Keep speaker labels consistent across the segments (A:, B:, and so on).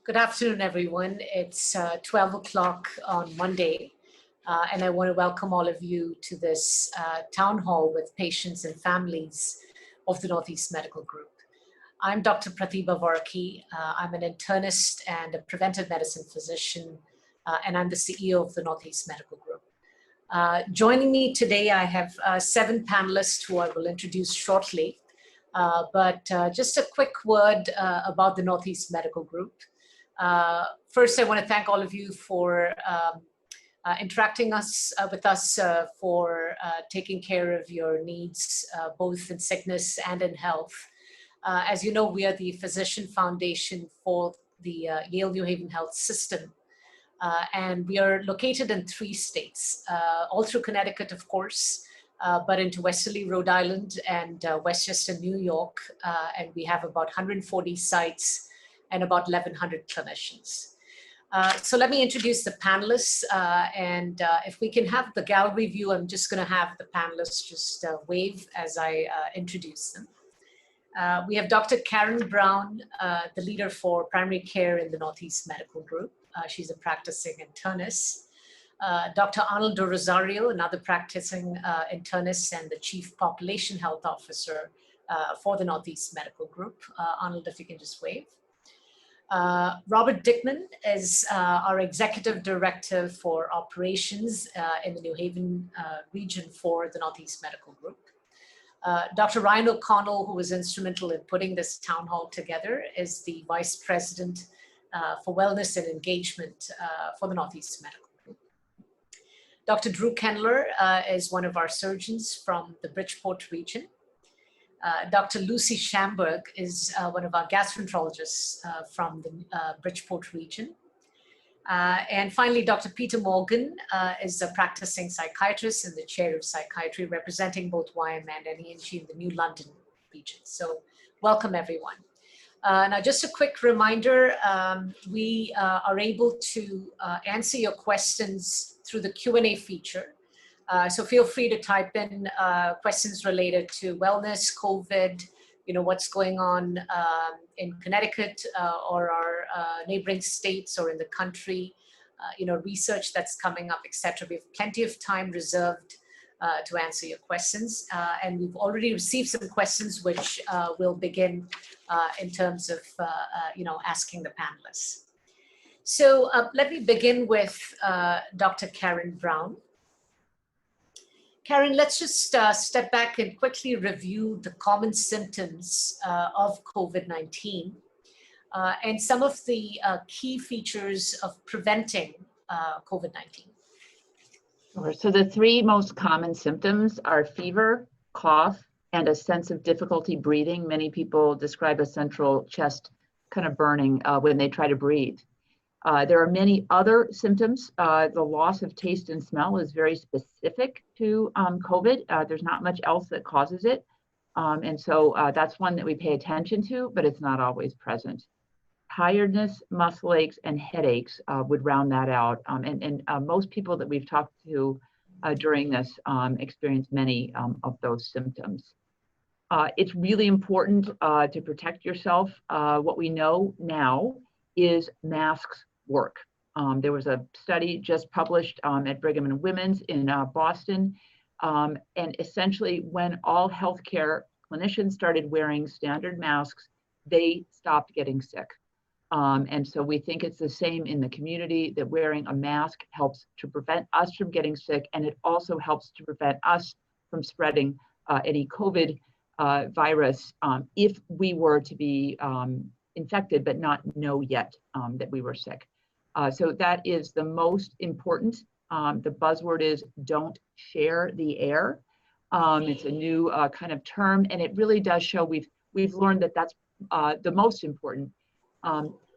A: Good afternoon, everyone. It's 12 o'clock on Monday, and I want to welcome all of you to this town hall with patients and families of the Northeast Medical Group. I'm Dr. Pratibha Varki. I'm an internist and a preventive medicine physician, and I'm the CEO of the Northeast Medical Group. Joining me today, I have 7 panelists who I will introduce shortly. But just a quick word about the Northeast Medical Group. First, I want to thank all of you for interacting with us for taking care of your needs, both in sickness and in health. As you know, we are the physician foundation for the Yale New Haven Health System. And we are located in 3 states, all through Connecticut, of course, but into Westerly, Rhode Island, and Westchester, New York. And we have about 140 sites and about 1,100 clinicians. So let me introduce the panelists. And if we can have the gallery view, I'm just going to have the panelists just wave as I introduce them. We have Dr. Karen Brown, the leader for primary care in the Northeast Medical Group. She's a practicing internist. Dr. Arnold De Rosario, another practicing internist and the Chief Population Health Officer for the Northeast Medical Group. Arnold, if you can just wave. Robert Dickman is our Executive Director for Operations in the New Haven region for the Northeast Medical Group. Dr. Ryan O'Connell, who was instrumental in putting this town hall together, is the Vice President for Wellness and Engagement for the Northeast Medical Group. Dr. Drew Kendler is one of our surgeons from the Bridgeport region. Dr. Lucy Schamberg is one of our gastroenterologists from the Bridgeport region. And finally, Dr. Peter Morgan is a practicing psychiatrist and the chair of psychiatry, representing both YM and NEMG in the New London region. So welcome, everyone. Now, just a quick reminder, we are able to answer your questions through the Q&A feature. So feel free to type in questions related to wellness, COVID, what's going on in Connecticut or our neighboring states or in the country, research that's coming up, etc. We have plenty of time reserved to answer your questions. And we've already received some questions which we'll begin in terms of, asking the panelists. So let me begin with Dr. Karen Brown. Karen, let's just step back and quickly review the common symptoms of COVID-19 and some of the key features of preventing COVID-19.
B: Sure. So the 3 most common symptoms are fever, cough, and a sense of difficulty breathing. Many people describe a central chest kind of burning when they try to breathe. There are many other symptoms. The loss of taste and smell is very specific to COVID. There's not much else that causes it. And so that's one that we pay attention to, but it's not always present. Tiredness, muscle aches, and headaches would round that out. And most people that we've talked to during this experience many of those symptoms. It's really important to protect yourself. What we know now is masks work. There was a study just published at Brigham and Women's in Boston. And essentially, when all healthcare clinicians started wearing standard masks, they stopped getting sick. And so we think it's the same in the community, that wearing a mask helps to prevent us from getting sick, and it also helps to prevent us from spreading any COVID virus if we were to be infected but not know yet that we were sick. So that is the most important. The buzzword is don't share the air. It's a new kind of term, and it really does show we've learned that that's the most important.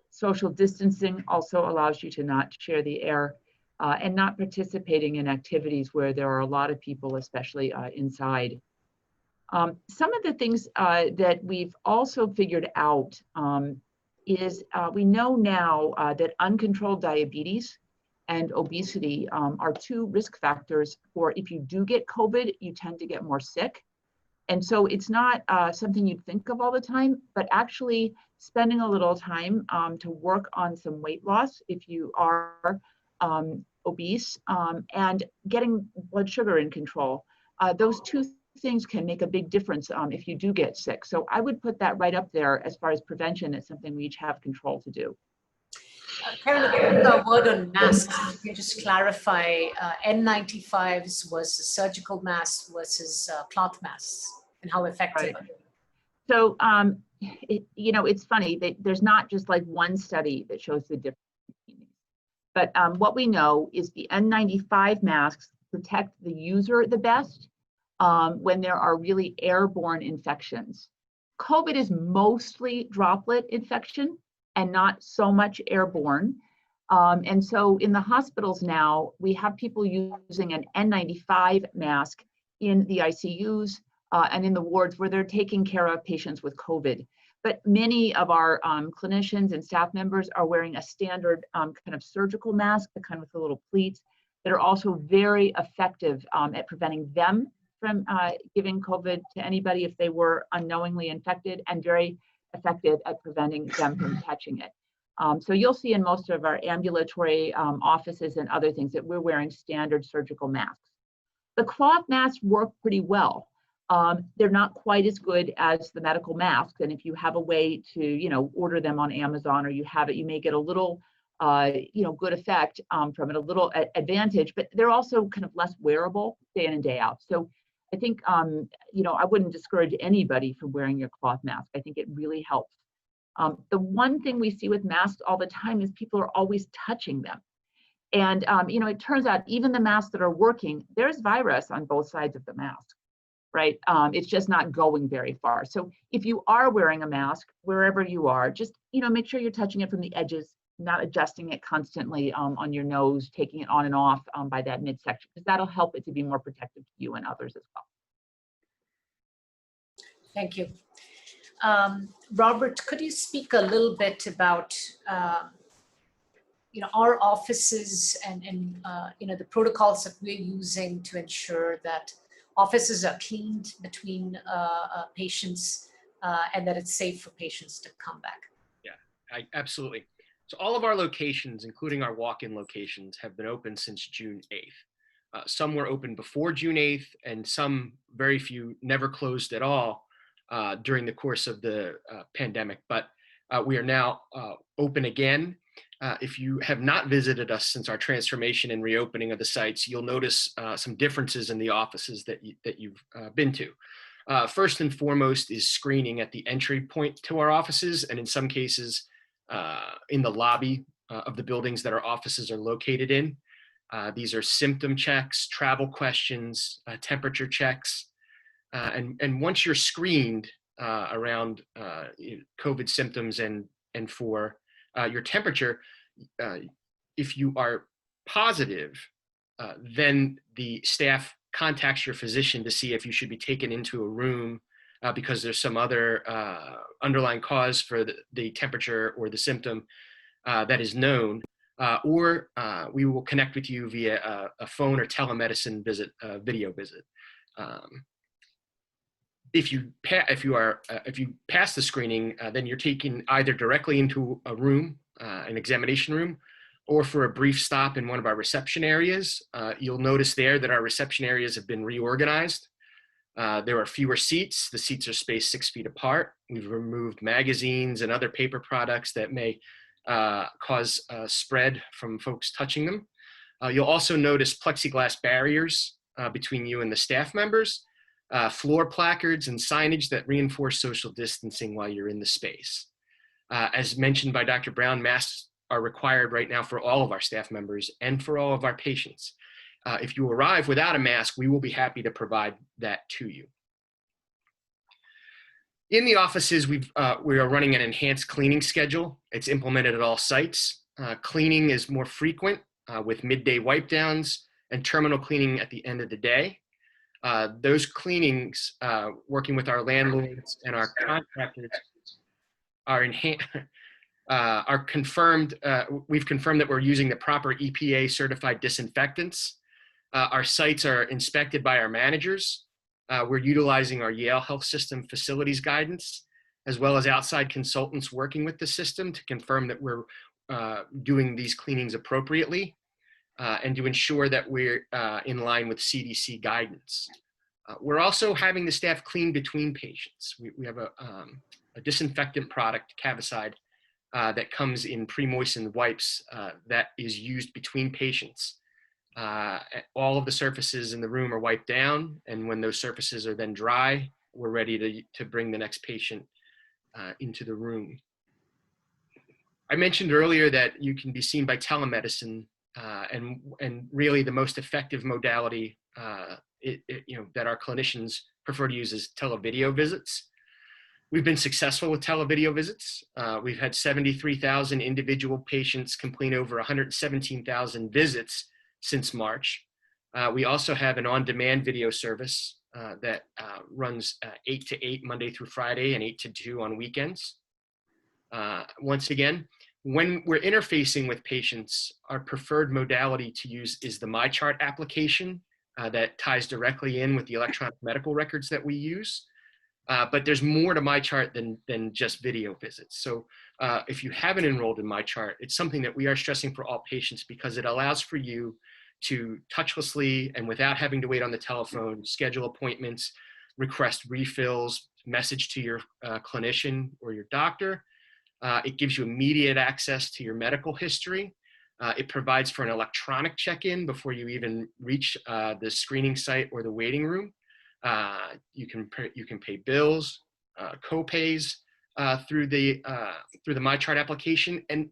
B: Social distancing also allows you to not share the air and not participating in activities where there are a lot of people, especially inside. Some of the things that we've also figured out is we know now that uncontrolled diabetes and obesity are 2 risk factors for if you do get COVID, you tend to get more sick. And so it's not something you'd think of all the time, but actually spending a little time to work on some weight loss if you are obese, and getting blood sugar in control. Those two things can make a big difference if you do get sick. So I would put that right up there as far as prevention. It's something we each have control to do.
A: Karen, a quick word on masks. If you can just clarify N95s versus surgical masks versus cloth masks and how effective.
B: Right. So, it's funny that there's not just like one study that shows the difference between these. But what we know is the N95 masks protect the user the best when there are really airborne infections. COVID is mostly droplet infection and not so much airborne. And so in the hospitals now, we have people using an N95 mask in the ICUs and in the wards where they're taking care of patients with COVID. But many of our clinicians and staff members are wearing a standard kind of surgical mask, the kind with the little pleats, that are also very effective at preventing them from giving COVID to anybody if they were unknowingly infected, and very effective at preventing them from catching it. So you'll see in most of our ambulatory offices and other things that we're wearing standard surgical masks. The cloth masks work pretty well. They're not quite as good as the medical masks. And if you have a way to, order them on Amazon, or you have it, you may get a little, good effect from it, a little advantage, but they're also kind of less wearable day in and day out. So I think, I wouldn't discourage anybody from wearing your cloth mask. I think it really helps. The one thing we see with masks all the time is people are always touching them. And, it turns out even the masks that are working, there's virus on both sides of the mask, right? It's just not going very far. So if you are wearing a mask, wherever you are, just, make sure you're touching it from the edges, not adjusting it constantly on your nose, taking it on and off by that midsection, because that'll help it to be more protective to you and others as well.
A: Thank you. Robert, could you speak a little bit about our offices and the protocols that we're using to ensure that offices are cleaned between patients and that it's safe for patients to come back?
C: Yeah, absolutely. So all of our locations, including our walk-in locations, have been open since June 8th. Some were open before June 8th, and some, very few, never closed at all during the course of the pandemic. But we are now open again. If you have not visited us since our transformation and reopening of the sites, you'll notice some differences in the offices that you've been to. First and foremost is screening at the entry point to our offices, and in some cases in the lobby of the buildings that our offices are located in. These are symptom checks, travel questions, temperature checks. And once you're screened around COVID symptoms and for your temperature, if you are positive, then the staff contacts your physician to see if you should be taken into a room because there's some other underlying cause for the temperature or the symptom that is known, or we will connect with you via a phone or telemedicine visit, video visit. If you pass the screening, then you're taken either directly into a room, an examination room, or for a brief stop in one of our reception areas. You'll notice there that our reception areas have been reorganized. There are fewer seats. The seats are spaced 6 feet apart. We've removed magazines and other paper products that may cause spread from folks touching them. You'll also notice plexiglass barriers between you and the staff members, floor placards and signage that reinforce social distancing while you're in the space. As mentioned by Dr. Brown, masks are required right now for all of our staff members and for all of our patients. If you arrive without a mask, we will be happy to provide that to you. In the offices, we are running an enhanced cleaning schedule. It's implemented at all sites. Cleaning is more frequent with midday wipe downs and terminal cleaning at the end of the day. Those cleanings, working with our landlords and our contractors, are confirmed. We've confirmed that we're using the proper EPA certified disinfectants. Our sites are inspected by our managers. we're utilizing our Yale Health System facilities guidance, as well as outside consultants working with the system to confirm that we're doing these cleanings appropriately and to ensure that we're in line with CDC guidance. We're also having the staff clean between patients. We have a disinfectant product, Cavicide, that comes in pre-moistened wipes that is used between patients. All of the surfaces in the room are wiped down, and when those surfaces are then dry, we're ready to bring the next patient into the room. I mentioned earlier that you can be seen by telemedicine, and really the most effective modality that our clinicians prefer to use is televideo visits. We've been successful with televideo visits. We've had 73,000 individual patients complete over 117,000 visits since March. We also have an on-demand video service that runs 8 to 8 Monday through Friday and 8 to 2 on weekends. Once again, when we're interfacing with patients, our preferred modality to use is the MyChart application that ties directly in with the electronic medical records that we use. But there's more to MyChart than just video visits. So if you haven't enrolled in MyChart, it's something that we are stressing for all patients because it allows for you to touchlessly and without having to wait on the telephone, schedule appointments, request refills, message to your clinician or your doctor. It gives you immediate access to your medical history. It provides for an electronic check-in before you even reach the screening site or the waiting room. You can pay bills, co-pays through the MyChart application, and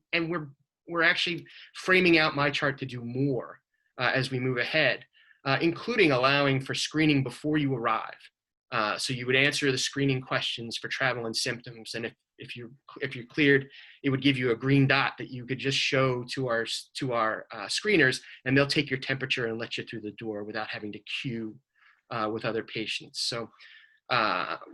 C: we're actually framing out MyChart to do more as we move ahead, including allowing for screening before you arrive. So you would answer the screening questions for travel and symptoms, and if you're cleared, it would give you a green dot that you could just show to our screeners, and they'll take your temperature and let you through the door without having to queue with other patients. So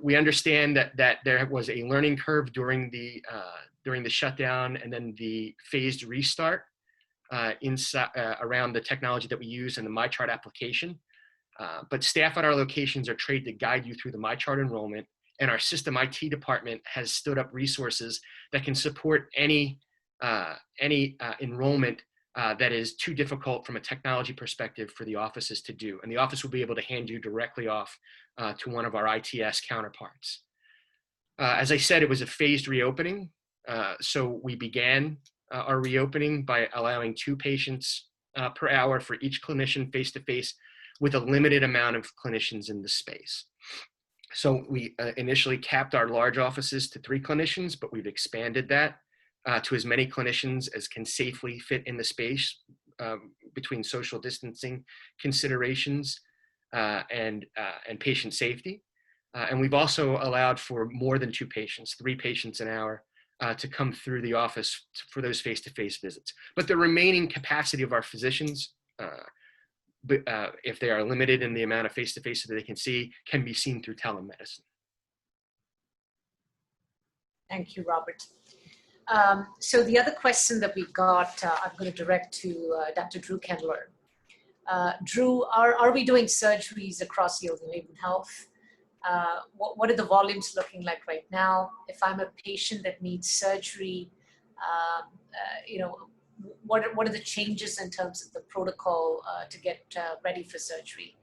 C: we understand that there was a learning curve during the shutdown and then the phased restart around the technology that we use in the MyChart application. But staff at our locations are trained to guide you through the MyChart enrollment, and our system IT department has stood up resources that can support any enrollment that is too difficult from a technology perspective for the offices to do. And the office will be able to hand you directly off to one of our ITS counterparts. As I said, it was a phased reopening. So we began our reopening by allowing 2 patients per hour for each clinician face-to-face with a limited amount of clinicians in the space. So we initially capped our large offices to 3 clinicians, but we've expanded that to as many clinicians as can safely fit in the space between social distancing considerations and patient safety. And we've also allowed for more than 2 patients, 3 patients an hour, to come through the office for those face-to-face visits. But the remaining capacity of our physicians, if they are limited in the amount of face-to-face that they can see, can be seen through telemedicine.
A: Thank you, Robert. So the other question that we got, I'm going to direct to Dr. Drew Kendler. Drew, are we doing surgeries across Yale New Haven Health? What are the volumes looking like right now? If I'm a patient that needs surgery, what are the changes in terms of the protocol to get ready for surgery?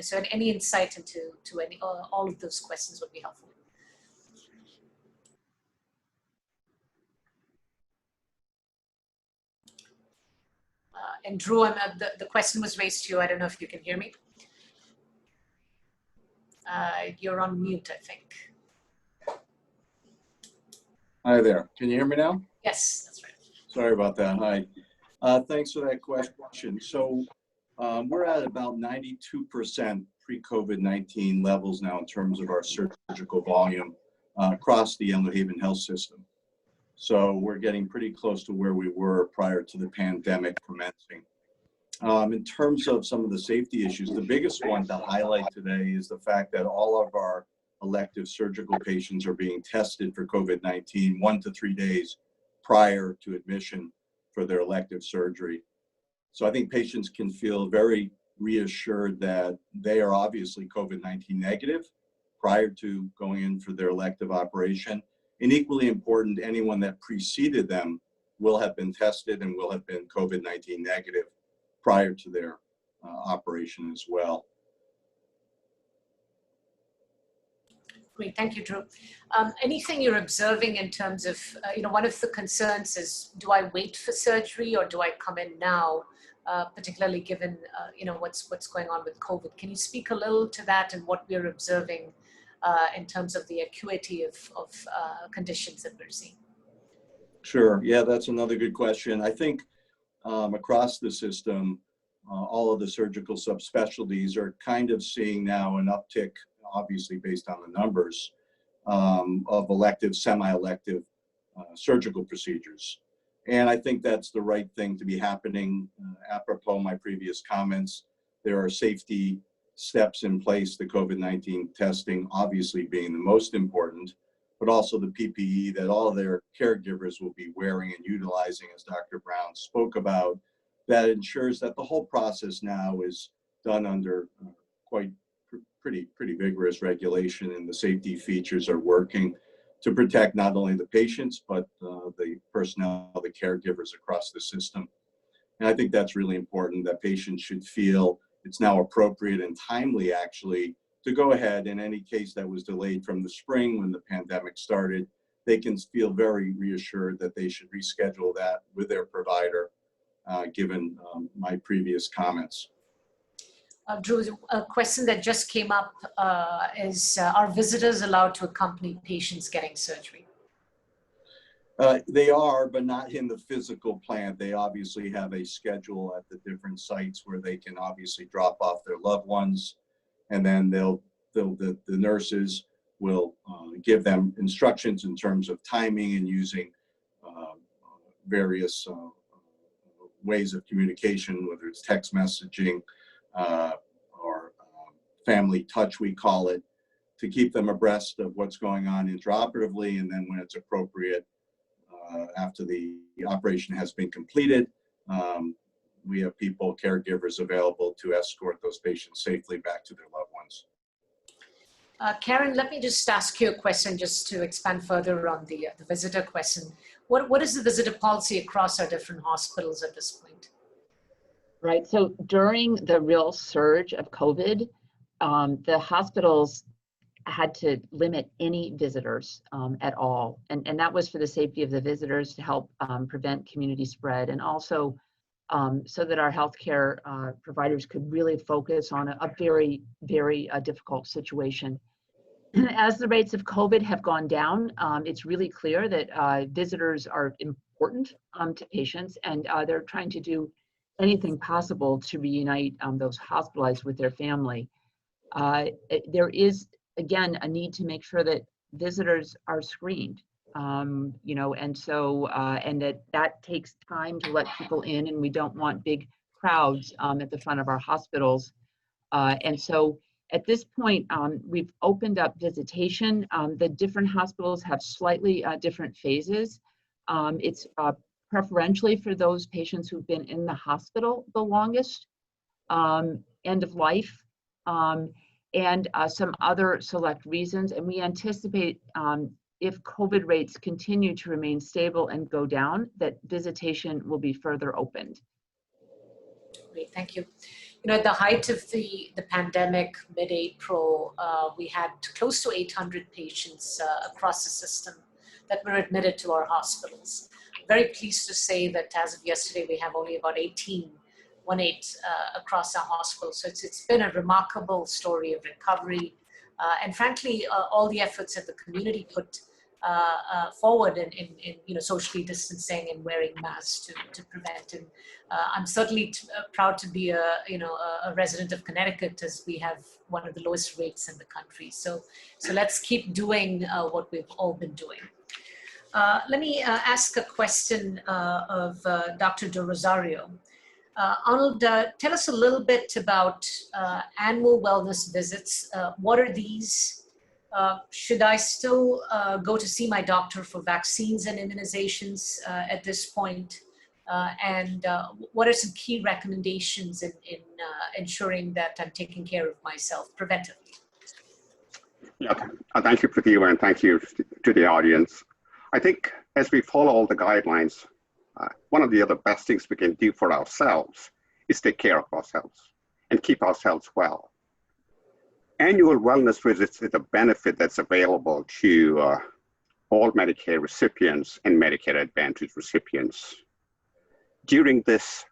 A: So any insight into all of those questions would be helpful. And Drew, the question was raised to you. I don't know if you can hear me. You're on mute, I think.
D: Hi there. Can you hear me now?
A: Yes, that's right.
D: Sorry about that. Hi. Thanks for that question. So we're at about 92% pre-COVID-19 levels now in terms of our surgical volume across the Yale New Haven Health System. So we're getting pretty close to where we were prior to the pandemic commencing. In terms of some of the safety issues, the biggest one to highlight today is the fact that all of our elective surgical patients are being tested for COVID-19 1 to 3 days prior to admission for their elective surgery. So I think patients can feel very reassured that they are obviously COVID-19 negative prior to going in for their elective operation. And equally important, anyone that preceded them will have been tested and will have been COVID-19 negative prior to their operation as well.
A: Great, thank you, Drew. Anything you're observing in terms of, one of the concerns is, do I wait for surgery or do I come in now, particularly given, what's going on with COVID? Can you speak a little to that and what we're observing in terms of the acuity of conditions that we're seeing?
D: Sure, yeah, that's another good question. I think across the system, all of the surgical subspecialties are kind of seeing now an uptick, obviously based on the numbers, of elective, semi-elective surgical procedures. And I think that's the right thing to be happening. Apropos my previous comments, there are safety steps in place, the COVID-19 testing obviously being the most important, but also the PPE that all their caregivers will be wearing and utilizing, as Dr. Brown spoke about, that ensures that the whole process now is done under pretty vigorous regulation, and the safety features are working to protect not only the patients, but the personnel, the caregivers across the system. And I think that's really important, that patients should feel it's now appropriate and timely, actually, to go ahead in any case that was delayed from the spring when the pandemic started. They can feel very reassured that they should reschedule that with their provider, given my previous comments.
A: Drew, a question that just came up is, are visitors allowed to accompany patients getting surgery?
D: They are, but not in the physical plant. They obviously have a schedule at the different sites where they can obviously drop off their loved ones, and then the nurses will give them instructions in terms of timing and using various ways of communication, whether it's text messaging or family touch, we call it, to keep them abreast of what's going on intraoperatively, and then when it's appropriate, after the operation has been completed, we have people, caregivers available to escort those patients safely back to their loved ones.
A: Karen, let me just ask you a question just to expand further on the visitor question. What is the visitor policy across our different hospitals at this point?
B: Right, so during the real surge of COVID, the hospitals had to limit any visitors at all. And that was for the safety of the visitors, to help prevent community spread, and also so that our healthcare providers could really focus on a very, very difficult situation. As the rates of COVID have gone down, it's really clear that visitors are important to patients, and they're trying to do anything possible to reunite those hospitalized with their family. There is, again, a need to make sure that visitors are screened, and so, and that takes time to let people in, and we don't want big crowds at the front of our hospitals. And so at this point, we've opened up visitation. The different hospitals have slightly different phases. It's preferentially for those patients who've been in the hospital the longest, end of life, and some other select reasons. And we anticipate, if COVID rates continue to remain stable and go down, that visitation will be further opened.
A: Great, thank you. At the height of the pandemic, mid-April, we had close to 800 patients across the system that were admitted to our hospitals. Very pleased to say that as of yesterday, we have only about 18 across our hospitals. So it's been a remarkable story of recovery. And frankly, all the efforts that the community put forward in socially distancing and wearing masks to prevent. And I'm certainly proud to be a resident of Connecticut, as we have one of the lowest rates in the country. So let's keep doing what we've all been doing. Let me ask a question of Dr. De Rosario. Arnold, tell us a little bit about annual wellness visits. What are these? Should I still go to see my doctor for vaccines and immunizations at this point? and what are some key recommendations in ensuring that I'm taking care of myself preventively?
E: Yeah, thank you, Pratibha, and thank you to the audience. I think as we follow all the guidelines, one of the other best things we can do for ourselves is take care of ourselves and keep ourselves well. Annual wellness visits is a benefit that's available to all Medicare recipients and Medicare Advantage recipients. During this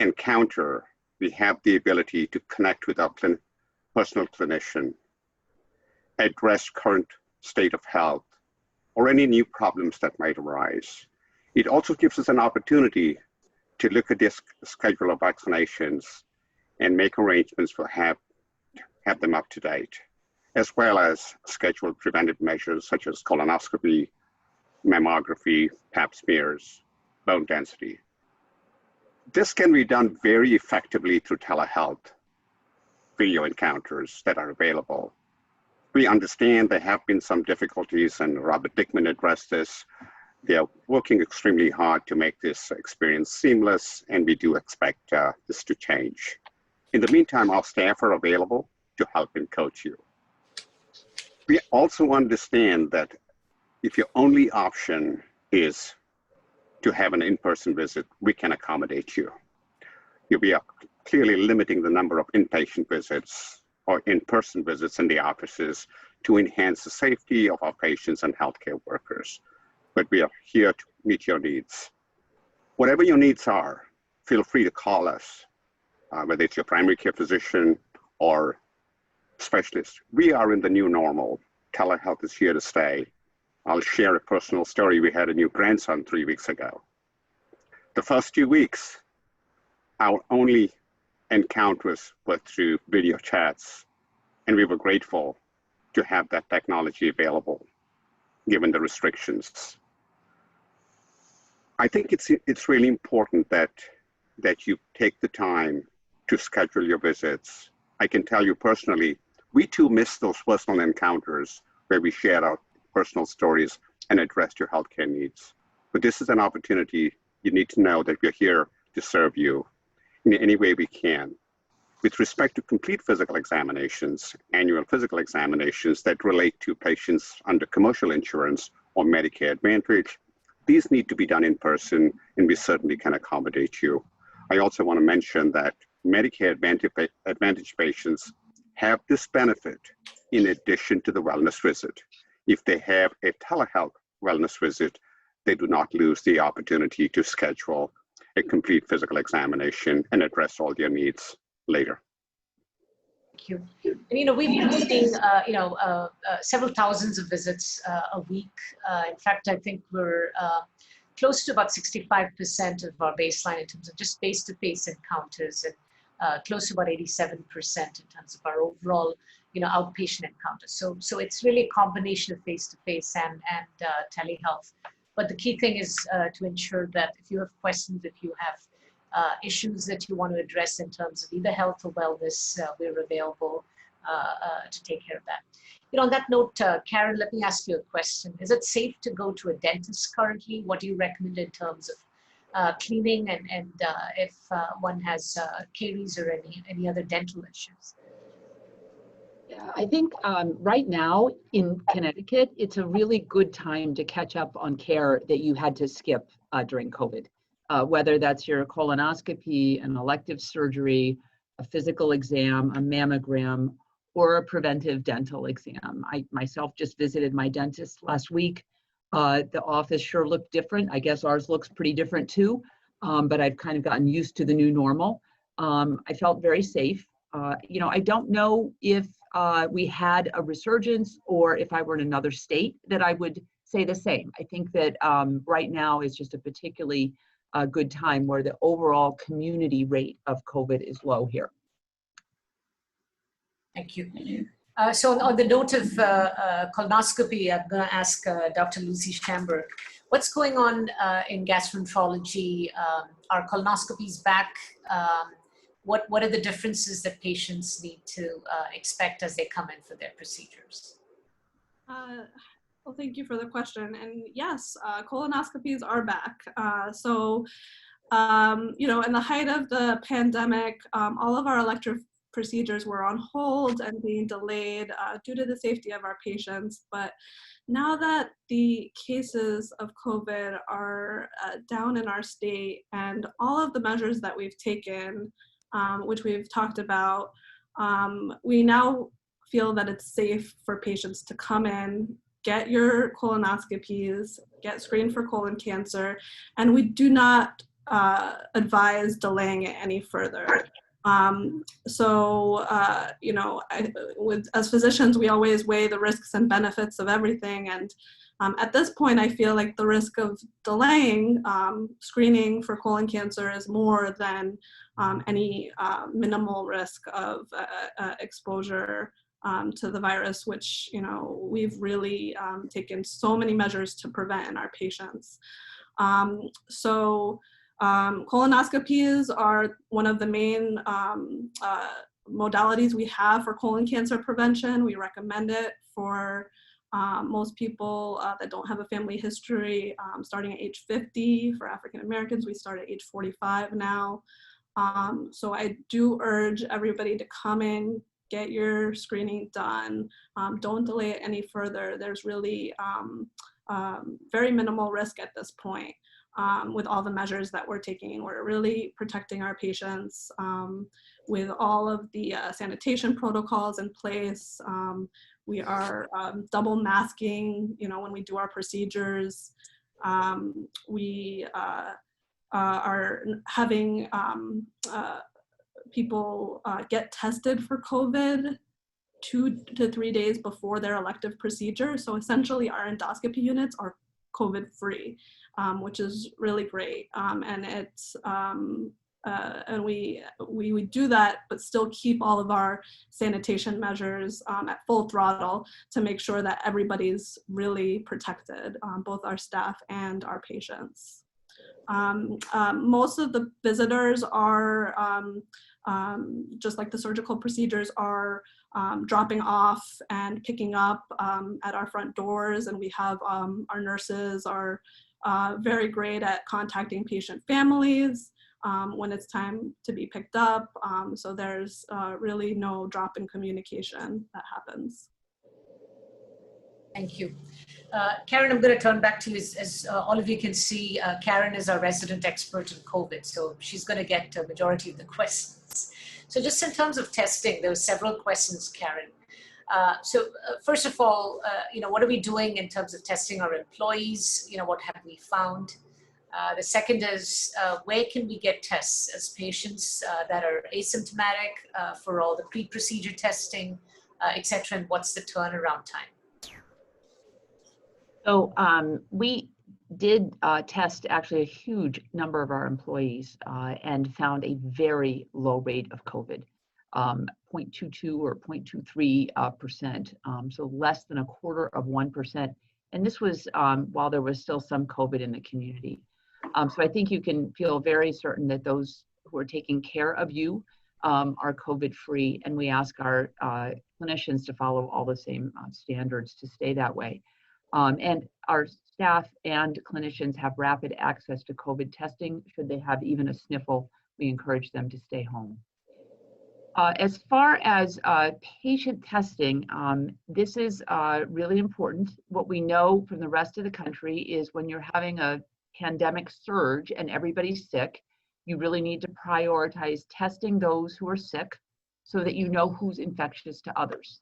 E: encounter, we have the ability to connect with our personal clinician, address current state of health, or any new problems that might arise. It also gives us an opportunity to look at this schedule of vaccinations and make arrangements for have them up to date, as well as schedule preventive measures such as colonoscopy, mammography, pap smears, bone density. This can be done very effectively through telehealth video encounters that are available. We understand there have been some difficulties, and Robert Dickman addressed this. They are working extremely hard to make this experience seamless, and we do expect this to change. In the meantime, our staff are available to help and coach you. We also understand that if your only option is to have an in-person visit, we can accommodate you. You'll be clearly limiting the number of inpatient visits or in-person visits in the offices to enhance the safety of our patients and healthcare workers. But we are here to meet your needs. Whatever your needs are, feel free to call us, whether it's your primary care physician or specialist. We are in the new normal. Telehealth is here to stay. I'll share a personal story. We had a new grandson 3 weeks ago. The first 2 weeks, our only encounters were through video chats, and we were grateful to have that technology available, given the restrictions. I think it's really important that you take the time to schedule your visits. I can tell you personally, we too miss those personal encounters where we share our personal stories and address your healthcare needs. But this is an opportunity. You need to know that we're here to serve you in any way we can. With respect to complete physical examinations, annual physical examinations that relate to patients under commercial insurance or Medicare Advantage, these need to be done in person, and we certainly can accommodate you. I also want to mention that Medicare Advantage patients have this benefit in addition to the wellness visit. If they have a telehealth wellness visit, they do not lose the opportunity to schedule a complete physical examination and address all their needs later.
A: Thank you. And we've been seeing several thousands of visits a week. In fact, I think we're close to about 65% of our baseline in terms of just face-to-face encounters, and close to about 87% in terms of our overall outpatient encounters. So it's really a combination of face-to-face and telehealth. But the key thing is to ensure that if you have questions, if you have issues that you want to address in terms of either health or wellness, we're available to take care of that. On that note, Karen, let me ask you a question. Is it safe to go to a dentist currently? What do you recommend in terms of cleaning and if one has caries or any other dental issues?
B: Yeah, I think right now in Connecticut, it's a really good time to catch up on care that you had to skip during COVID. Whether that's your colonoscopy, an elective surgery, a physical exam, a mammogram, or a preventive dental exam. I myself just visited my dentist last week. The office sure looked different. I guess ours looks pretty different too, but I've kind of gotten used to the new normal. I felt very safe. I don't know if we had a resurgence or if I were in another state that I would say the same. I think that right now is just a particularly good time where the overall community rate of COVID is low here.
A: Thank you. So on the note of colonoscopy, I'm going to ask Dr. Lucy Schamberg, what's going on in gastroenterology? Are colonoscopies back? What are the differences that patients need to expect as they come in for their procedures?
F: Well, thank you for the question. And yes, colonoscopies are back. So in the height of the pandemic, all of our elective procedures were on hold and being delayed due to the safety of our patients. But now that the cases of COVID are down in our state and all of the measures that we've taken, which we've talked about, we now feel that it's safe for patients to come in, get your colonoscopies, get screened for colon cancer, and we do not advise delaying it any further. As physicians, we always weigh the risks and benefits of everything. And at this point, I feel like the risk of delaying screening for colon cancer is more than any minimal risk of exposure to the virus, which, we've really taken so many measures to prevent in our patients. Colonoscopies are one of the main modalities we have for colon cancer prevention. We recommend it for most people that don't have a family history, starting at age 50. For African Americans, we start at age 45 now. So I do urge everybody to come in, get your screening done. Don't delay it any further. There's really very minimal risk at this point. With all the measures that we're taking. We're really protecting our patients with all of the sanitation protocols in place. We are double masking, when we do our procedures. We are having people get tested for COVID 2 to 3 days before their elective procedure. So essentially our endoscopy units are COVID-free. Which is really great, and it's and we would do that, but still keep all of our sanitation measures at full throttle to make sure that everybody's really protected, both our staff and our patients. Most of the visitors are just like the surgical procedures are dropping off and picking up at our front doors, and we have our nurses are very great at contacting patient families when it's time to be picked up. So there's really no drop in communication that happens.
A: Thank you. Karen, I'm going to turn back to you. As all of you can see, Karen is our resident expert in COVID, so she's going to get a majority of the questions. So just in terms of testing, there were several questions, Karen. First of all, what are we doing in terms of testing our employees? What have we found? The second is, where can we get tests as patients that are asymptomatic for all the pre-procedure testing, et cetera, and what's the turnaround time?
B: So we did test actually a huge number of our employees and found a very low rate of COVID. 0.22 or 0.23%, so less than 1/4%. And this was while there was still some COVID in the community. So I think you can feel very certain that those who are taking care of you are COVID-free, and we ask our clinicians to follow all the same standards to stay that way. And our staff and clinicians have rapid access to COVID testing. Should they have even a sniffle, we encourage them to stay home. As far as patient testing, this is really important. What we know from the rest of the country is when you're having a pandemic surge and everybody's sick, you really need to prioritize testing those who are sick so that you know who's infectious to others.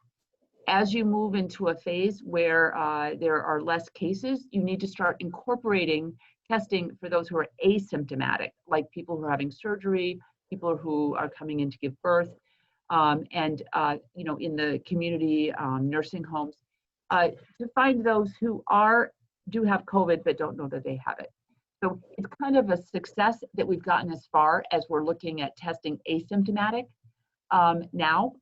B: As you move into a phase where there are less cases, you need to start incorporating testing for those who are asymptomatic, like people who are having surgery, people who are coming in to give birth, and in the community nursing homes, to find those who do have COVID but don't know that they have it. So it's kind of a success that we've gotten as far as we're looking at testing asymptomatic. Now,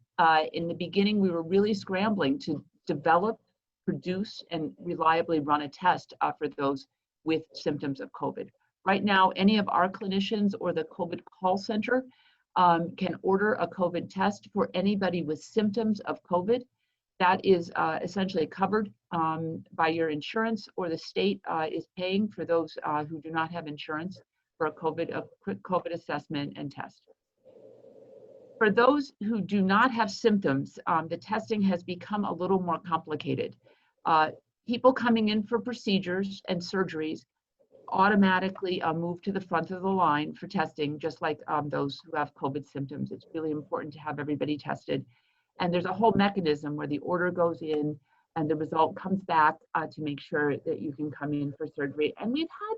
B: in the beginning, we were really scrambling to develop, produce, and reliably run a test for those with symptoms of COVID. Right now, any of our clinicians or the COVID call center can order a COVID test for anybody with symptoms of COVID. That is essentially covered by your insurance, or the state is paying for those who do not have insurance. for a quick COVID assessment and test. For those who do not have symptoms, the testing has become a little more complicated. People coming in for procedures and surgeries automatically move to the front of the line for testing, just like those who have COVID symptoms. It's really important to have everybody tested. And there's a whole mechanism where the order goes in and the result comes back to make sure that you can come in for surgery. And we've had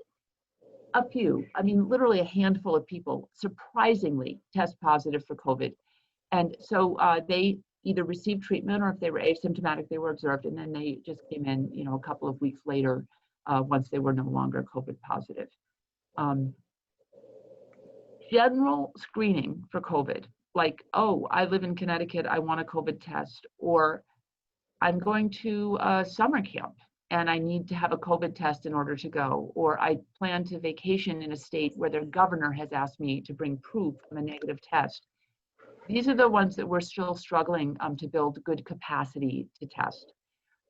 B: a few, I mean, literally a handful of people surprisingly test positive for COVID. And so they either received treatment, or if they were asymptomatic, they were observed, and then they just came in, you know, a couple of weeks later once they were no longer COVID positive. General screening for COVID, like, oh, I live in Connecticut, I want a COVID test, or I'm going to a summer camp and I need to have a COVID test in order to go, or I plan to vacation in a state where their governor has asked me to bring proof of a negative test. These are the ones that we're still struggling to build good capacity to test.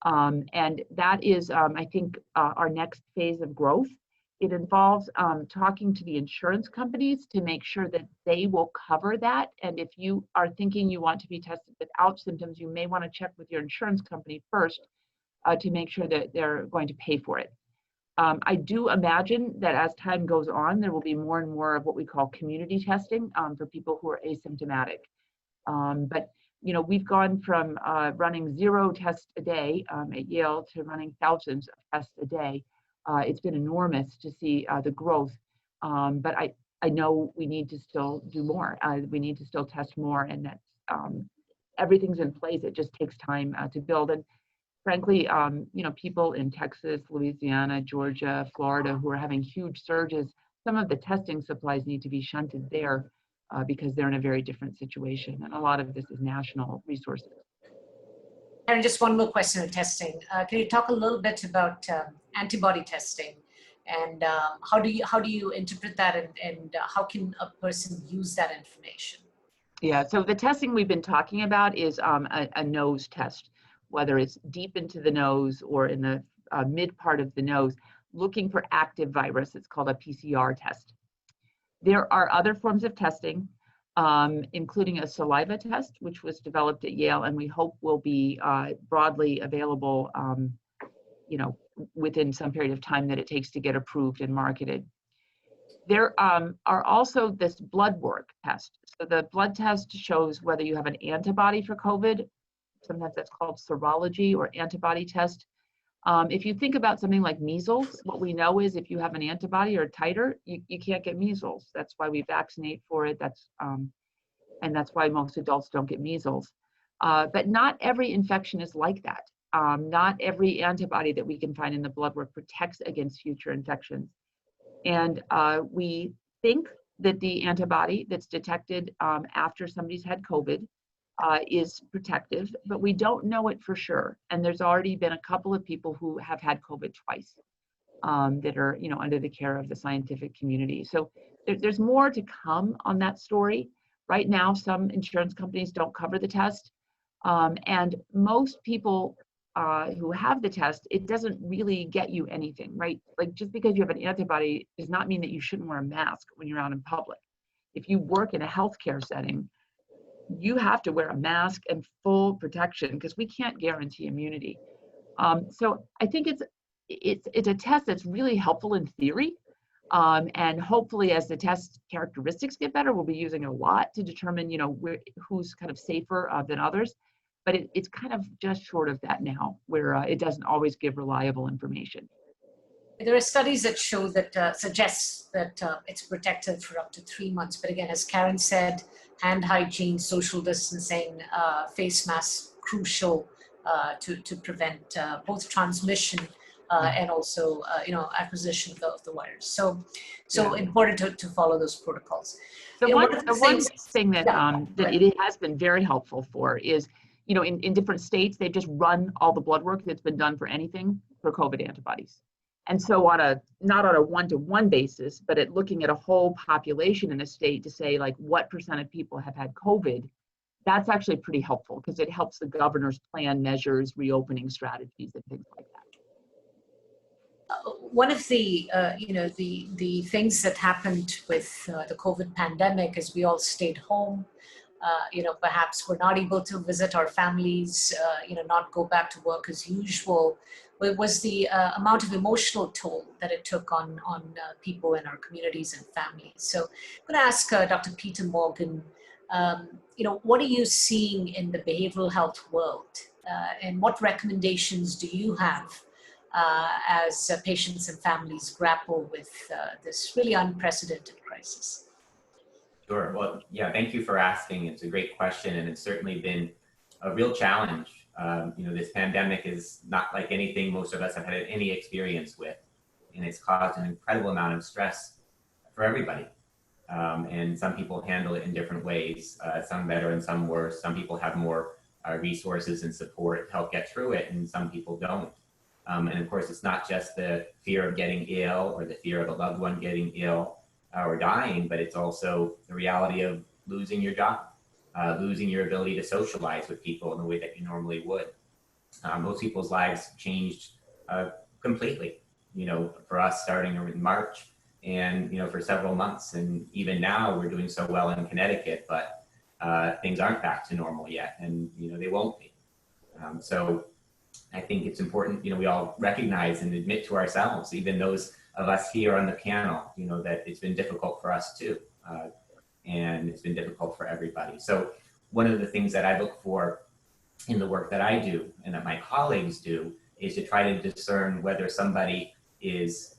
B: And that is, I think, our next phase of growth. It involves talking to the insurance companies to make sure that they will cover that. And if you are thinking you want to be tested without symptoms, you may want to check with your insurance company first to make sure that they're going to pay for it. I do imagine that as time goes on, there will be more and more of what we call community testing for people who are asymptomatic. But you know, we've gone from running 0 tests a day at Yale to running thousands of tests a day. It's been enormous to see the growth, but I know we need to still do more. We need to still test more, and that's everything's in place. It just takes time to build. And frankly, you know, people in Texas, Louisiana, Georgia, Florida, who are having huge surges, some of the testing supplies need to be shunted there because they're in a very different situation. And a lot of this is national resources.
A: And just one more question on testing. Can you talk a little bit about antibody testing, and how do you interpret that, and how can a person use that information?
B: Yeah, so the testing we've been talking about is a nose test, whether it's deep into the nose or in the mid part of the nose, looking for active virus. It's called a PCR test. There are other forms of testing, including a saliva test, which was developed at Yale, and we hope will be broadly available, you know, within some period of time that it takes to get approved and marketed. There are also this blood work test. So the blood test shows whether you have an antibody for COVID. Sometimes that's called serology or antibody test. If you think about something like measles, what we know is if you have an antibody or a titer, you can't get measles. That's why we vaccinate for it. And that's why most adults don't get measles. But not every infection is like that. Not every antibody that we can find in the blood work protects against future infections. And we think that the antibody that's detected after somebody's had COVID is protective, but we don't know it for sure. And there's already been a couple of people who have had COVID twice that are, you know, under the care of the scientific community. So there's more to come on that story. Right now, some insurance companies don't cover the test. And most people who have the test, it doesn't really get you anything, right? Like just because you have an antibody does not mean that you shouldn't wear a mask when you're out in public. If you work in a healthcare setting, you have to wear a mask and full protection because we can't guarantee immunity. So I think it's a test that's really helpful in theory. And hopefully as the test characteristics get better, we'll be using it a lot to determine, you know, who's kind of safer than others. But it's kind of just short of that now, where it doesn't always give reliable information.
A: There are studies that show that suggests that it's protective for up to 3 months. But again, as Karen said, hand hygiene, social distancing, face masks, crucial to prevent both transmission and also, you know, acquisition of the virus. So important to follow those protocols.
B: The one thing that that it has been very helpful for is, you know, in different states, they've just run all the blood work that's been done for anything for COVID antibodies. And so not on a one-to-one basis, but at looking at a whole population in a state to say like what % of people have had COVID, that's actually pretty helpful because it helps the governors plan measures, reopening strategies, and things like that.
A: one of the, the things that happened with the COVID pandemic is we all stayed home. Perhaps we're not able to visit our families, not go back to work as usual. It was the amount of emotional toll that it took on people in our communities and families. So I'm going to ask Dr. Peter Morgan, what are you seeing in the behavioral health world? And what recommendations do you have as patients and families grapple with this really unprecedented crisis?
G: Sure. Well, yeah, thank you for asking. It's a great question, and it's certainly been a real challenge. This pandemic is not like anything most of us have had any experience with, and it's caused an incredible amount of stress for everybody. And some people handle it in different ways, some better and some worse. Some people have more resources and support to help get through it, and some people don't. And of course, it's not just the fear of getting ill or the fear of a loved one getting ill or dying, but it's also the reality of losing your job, losing your ability to socialize with people in the way that you normally would. Most people's lives changed completely, for us starting in March and, for several months. And even now we're doing so well in Connecticut, but things aren't back to normal yet, and, they won't be. So I think it's important, we all recognize and admit to ourselves, even those of us here on the panel, that it's been difficult for us too. And it's been difficult for everybody. So one of the things that I look for in the work that I do and that my colleagues do is to try to discern whether somebody is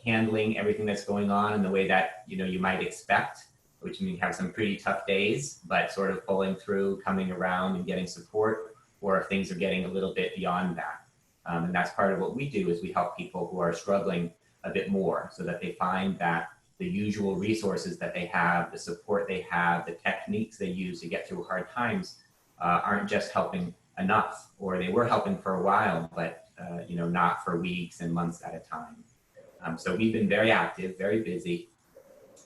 G: handling everything that's going on in the way that, you might expect, which means have some pretty tough days, but sort of pulling through, coming around and getting support, or if things are getting a little bit beyond that. And that's part of what we do is we help people who are struggling a bit more so that they find that the usual resources that they have, the support they have, the techniques they use to get through hard times aren't just helping enough, or they were helping for a while, but not for weeks and months at a time. So we've been very active, very busy,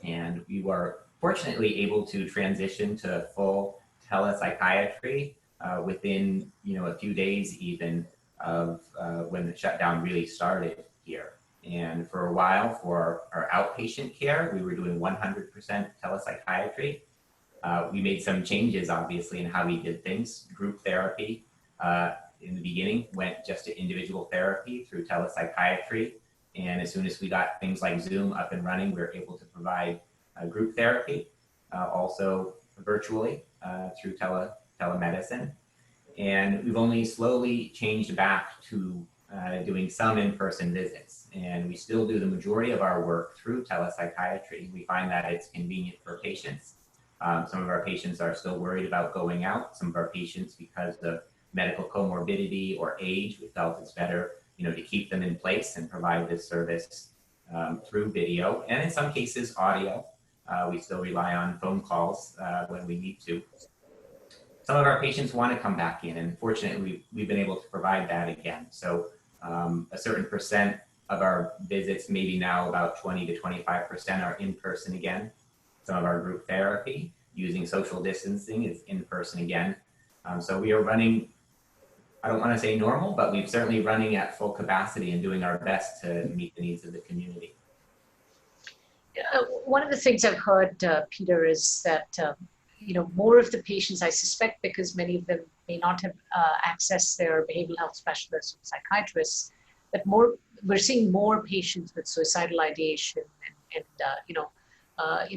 G: and we were fortunately able to transition to full telepsychiatry within a few days even of when the shutdown really started here. And for a while, for our outpatient care, we were doing 100% telepsychiatry. We made some changes, obviously, in how we did things. Group therapy in the beginning went just to individual therapy through telepsychiatry. And as soon as we got things like Zoom up and running, we were able to provide group therapy, also virtually through telemedicine. And we've only slowly changed back to doing some in-person visits. And we still do the majority of our work through telepsychiatry. We find that it's convenient for patients. Some of our patients are still worried about going out. Some of our patients, because of medical comorbidity or age, we felt it's better, to keep them in place and provide this service through video, and in some cases, audio. We still rely on phone calls when we need to. Some of our patients want to come back in, and fortunately, we've been able to provide that again. So a certain percent of our visits, maybe now about 20 to 25% are in person again. Some of our group therapy using social distancing is in person again. So we are running, I don't want to say normal, but we're certainly running at full capacity and doing our best to meet the needs of the community.
A: One of the things I've heard, Peter, is that more of the patients, I suspect, because many of them may not have accessed their behavioral health specialists or psychiatrists, that we're seeing more patients with suicidal ideation and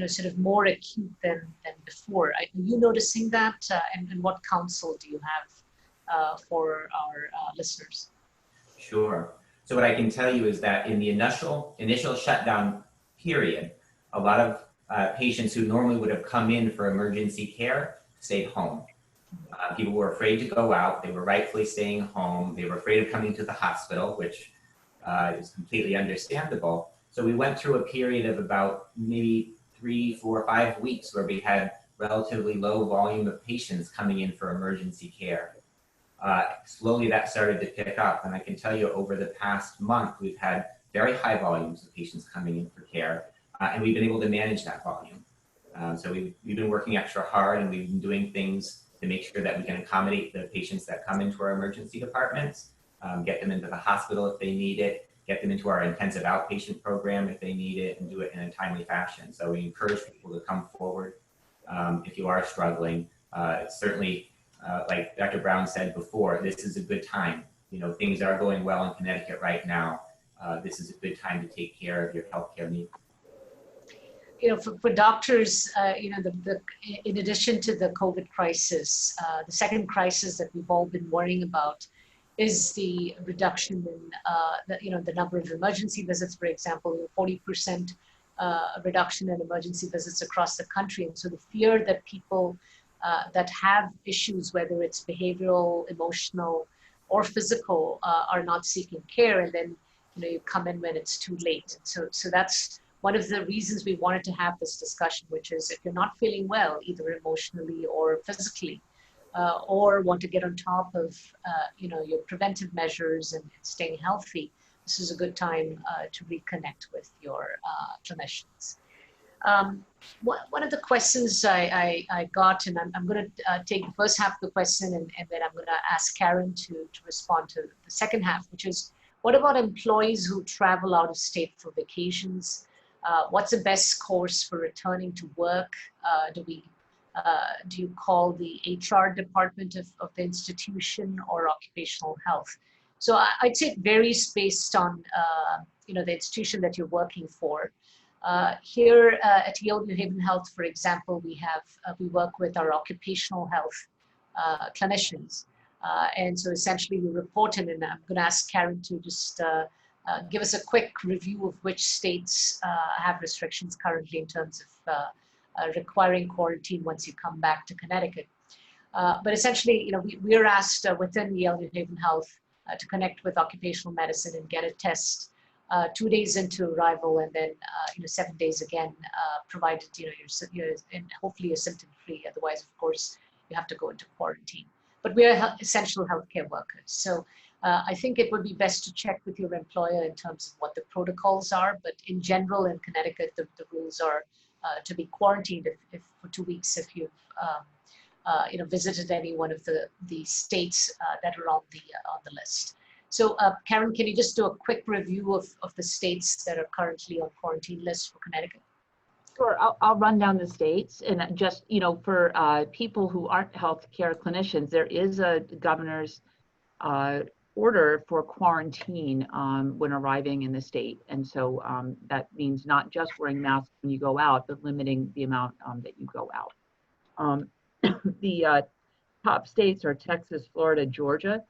A: sort of more acute than before. Are you noticing that? And what counsel do you have for our listeners?
G: Sure. So what I can tell you is that in the initial shutdown period, a lot of patients who normally would have come in for emergency care stayed home. People were afraid to go out. They were rightfully staying home. They were afraid of coming to the hospital, which is completely understandable. So we went through a period of about maybe 3, 4, 5 weeks where we had relatively low volume of patients coming in for emergency care. Slowly that started to pick up, and I can tell you over the past month, we've had very high volumes of patients coming in for care, and we've been able to manage that volume. So we've been working extra hard, and we've been doing things to make sure that we can accommodate the patients that come into our emergency departments, get them into the hospital if they need it, get them into our intensive outpatient program if they need it, and do it in a timely fashion. So we encourage people to come forward if you are struggling. It's certainly, like Dr. Brown said before, this is a good time. You know, things are going well in Connecticut right now. This is a good time to take care of your healthcare needs.
A: You know, for doctors, you know, in addition to the COVID crisis, the second crisis that we've all been worrying about is the reduction in, you know, the number of emergency visits, for example, 40% reduction in emergency visits across the country. And so the fear that people that have issues, whether it's behavioral, emotional, or physical, are not seeking care, and then, you know, you come in when it's too late. So that's one of the reasons we wanted to have this discussion, which is if you're not feeling well, either emotionally or physically, or want to get on top of, you know, your preventive measures and staying healthy, this is a good time to reconnect with your clinicians. One of the questions I got, and I'm going to take the first half of the question, and then I'm going to ask Karen to respond to the second half, which is, what about employees who travel out of state for vacations? What's the best course for returning to work? Do you call the HR department of the institution or occupational health? So I'd say it varies based on you know, the institution that you're working for. Here at Yale New Haven Health, for example, we work with our occupational health clinicians. And so essentially we report in, and I'm going to ask Karen to just give us a quick review of which states have restrictions currently in terms of requiring quarantine once you come back to Connecticut. But essentially, you know, we are asked within Yale New Haven Health to connect with occupational medicine and get a test 2 days into arrival, and then you know, 7 days again, provided you know you're and hopefully you're symptom free. Otherwise, of course, you have to go into quarantine. But we are essential healthcare workers, so I think it would be best to check with your employer in terms of what the protocols are. But in general, in Connecticut, the rules are to be quarantined if for 2 weeks if you've you know, visited any one of the states that are on the list. So Karen, can you just do a quick review of the states that are currently on quarantine list for Connecticut?
B: Sure, I'll run down the states, and just, you know, for people who aren't healthcare clinicians, there is a governor's order for quarantine when arriving in the state. And so that means not just wearing masks when you go out, but limiting the amount that you go out. The top states are Texas, Florida, Georgia,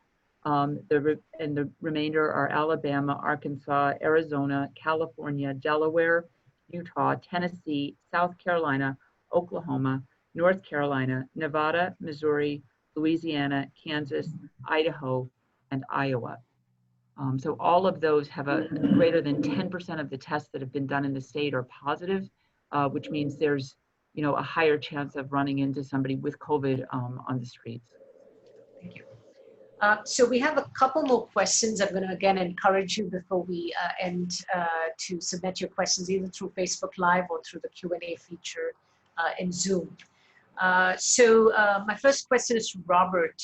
B: and the remainder are Alabama, Arkansas, Arizona, California, Delaware, Utah, Tennessee, South Carolina, Oklahoma, North Carolina, Nevada, Missouri, Louisiana, Kansas, Idaho, and Iowa. So all of those have a greater than 10% of the tests that have been done in the state are positive, which means there's, you know, a higher chance of running into somebody with COVID on the streets.
A: Thank you. So we have a couple more questions. I'm going to again encourage you before we end to submit your questions either through Facebook Live or through the Q&A feature in Zoom. So my first question is to Robert.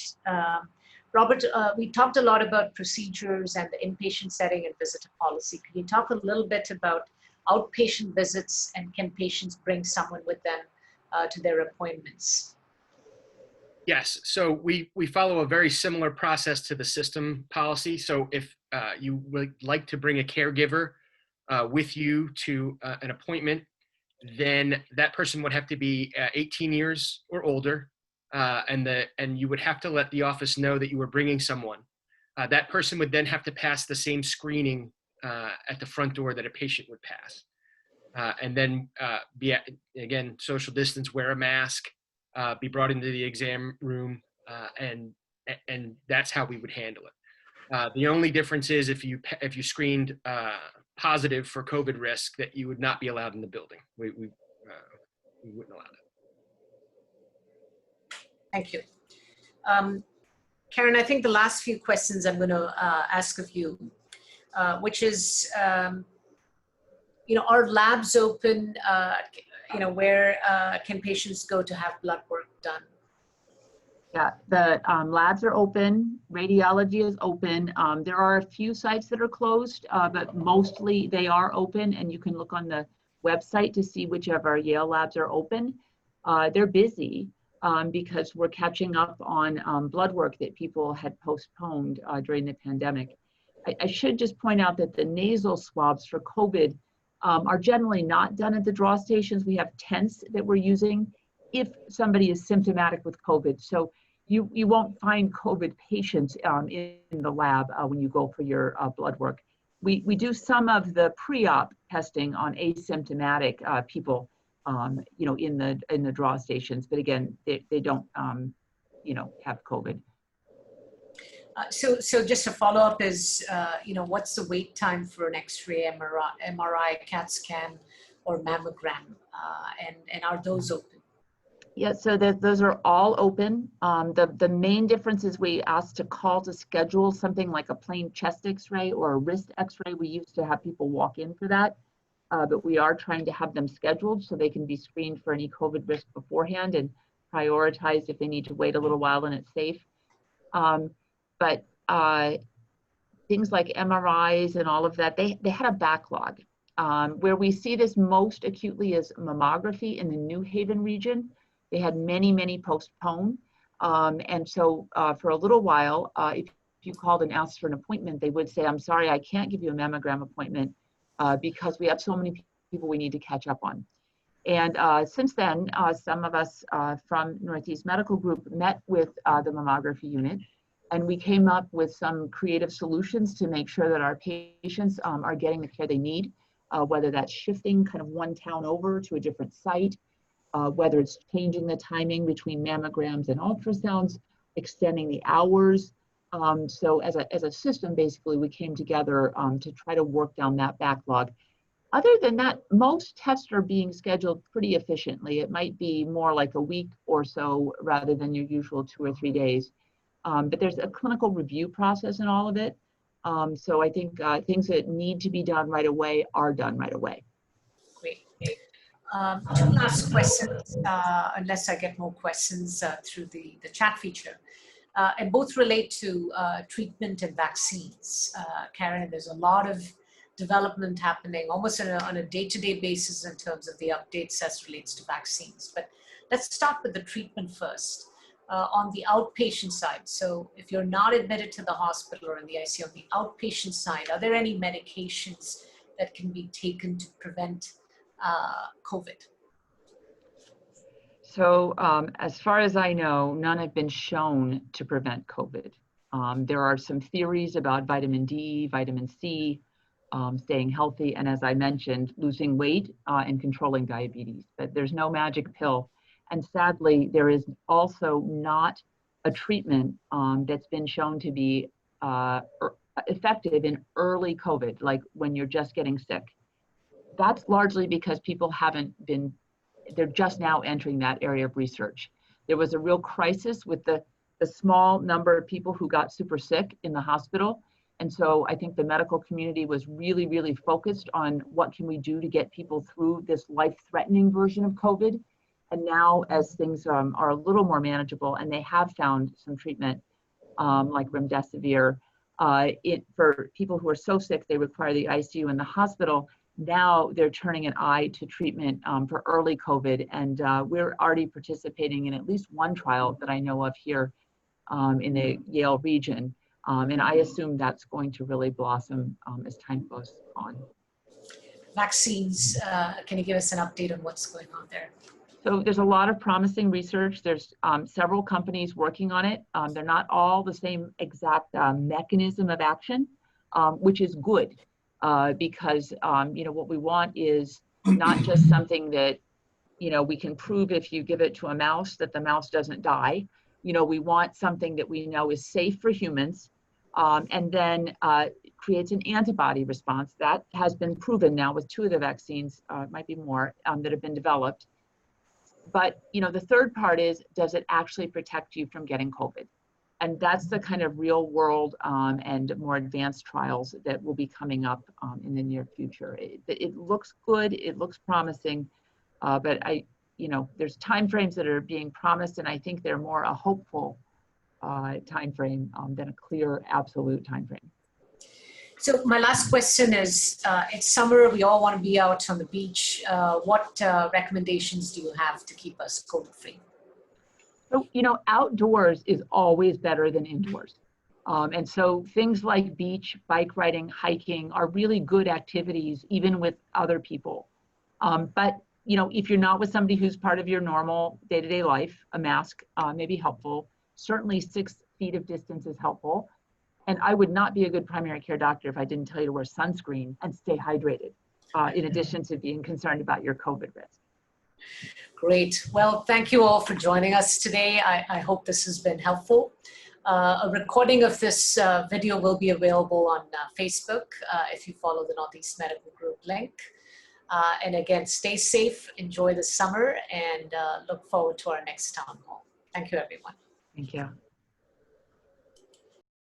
A: Robert, we talked a lot about procedures and the inpatient setting and visitor policy. Can you talk a little bit about outpatient visits, and can patients bring someone with them to their appointments?
C: Yes, so we follow a very similar process to the system policy. So if you would like to bring a caregiver with you to an appointment, then that person would have to be 18 years or older, and you would have to let the office know that you were bringing someone. That person would then have to pass the same screening at the front door that a patient would pass, and then be again social distance, wear a mask. Be brought into the exam room, and that's how we would handle it. The only difference is if you screened positive for COVID risk, that you would not be allowed in the building. We wouldn't allow that.
A: Thank you. Karen, I think the last few questions I'm going to ask of you, which is, you know, are labs open? You know, where can patients go to have blood work done?
B: Yeah, the labs are open, radiology is open. There are a few sites that are closed, but mostly they are open, and you can look on the website to see which of our Yale labs are open. They're busy because we're catching up on blood work that people had postponed during the pandemic. I should just point out that the nasal swabs for COVID are generally not done at the draw stations. We have tents that we're using if somebody is symptomatic with COVID. So you won't find COVID patients in the lab when you go for your blood work. We do some of the pre-op testing on asymptomatic people, you know, in the draw stations, but again, they don't, you know, have COVID.
A: So just a follow up is, you know, what's the wait time for an X-ray, MRI, CAT scan, or mammogram, and are those open?
B: Yeah, so those are all open. The main difference is we asked to call to schedule something like a plain chest X-ray or a wrist X-ray. We used to have people walk in for that, but we are trying to have them scheduled so they can be screened for any COVID risk beforehand and prioritized if they need to wait a little while and it's safe. But things like MRIs and all of that, they had a backlog. Where we see this most acutely is mammography in the New Haven region. They had many postpone. And so for a little while, if you called and asked for an appointment, they would say, I'm sorry, I can't give you a mammogram appointment because we have so many people we need to catch up on. And since then, some of us from Northeast Medical Group met with the mammography unit, and we came up with some creative solutions to make sure that our patients are getting the care they need, whether that's shifting kind of one town over to a different site, whether it's changing the timing between mammograms and ultrasounds, extending the hours. So as a system, basically, we came together to try to work down that backlog. Other than that, most tests are being scheduled pretty efficiently. It might be more like a week or so rather than your usual 2 or 3 days. But there's a clinical review process in all of it. So I think things that need to be done right away are done right away.
A: Great. Two last questions, unless I get more questions through the chat feature. And both relate to treatment and vaccines. Karen, there's a lot of development happening almost on a day-to-day basis in terms of the updates as relates to vaccines. But let's start with the treatment first. On the outpatient side, so if you're not admitted to the hospital or in the ICU, on the outpatient side, are there any medications that can be taken to prevent COVID?
B: So as far as I know, none have been shown to prevent COVID. There are some theories about vitamin D, vitamin C, staying healthy, and as I mentioned, losing weight and controlling diabetes, but there's no magic pill. And sadly, there is also not a treatment that's been shown to be effective in early COVID, like when you're just getting sick. That's largely because people they're just now entering that area of research. There was a real crisis with the small number of people who got super sick in the hospital. And so I think the medical community was really focused on what can we do to get people through this life-threatening version of COVID. And now as things are a little more manageable and they have found some treatment like remdesivir, for people who are so sick they require the ICU in the hospital, now they're turning an eye to treatment for early COVID. And we're already participating in at least one trial that I know of here in the Yale region. And I assume that's going to really blossom as time goes on.
A: Vaccines, can you give us an update on what's going on there?
B: So there's a lot of promising research. There's several companies working on it. They're not all the same exact mechanism of action, which is good because you know, what we want is not just something that, you know, we can prove if you give it to a mouse that the mouse doesn't die. You know, we want something that we know is safe for humans and then creates an antibody response. That has been proven now with 2 of the vaccines, it might be more, that have been developed. But, you know, the third part is, does it actually protect you from getting COVID? And that's the kind of real world and more advanced trials that will be coming up in the near future. It looks good, it looks promising, but there's timeframes that are being promised, and I think they're more a hopeful timeframe than a clear absolute timeframe.
A: So my last question is, it's summer, we all want to be out on the beach. What recommendations do you have to keep us COVID-free?
B: So, outdoors is always better than indoors. And so things like beach, bike riding, hiking are really good activities, even with other people. But, if you're not with somebody who's part of your normal day-to-day life, a mask may be helpful. Certainly 6 feet of distance is helpful. And I would not be a good primary care doctor if I didn't tell you to wear sunscreen and stay hydrated, in addition to being concerned about your COVID risk.
A: Great. Well, thank you all for joining us today. I hope this has been helpful. A recording of this video will be available on Facebook if you follow the Northeast Medical Group link. And again, stay safe, enjoy the summer, and look forward to our next town hall. Thank you, everyone.
B: Thank you.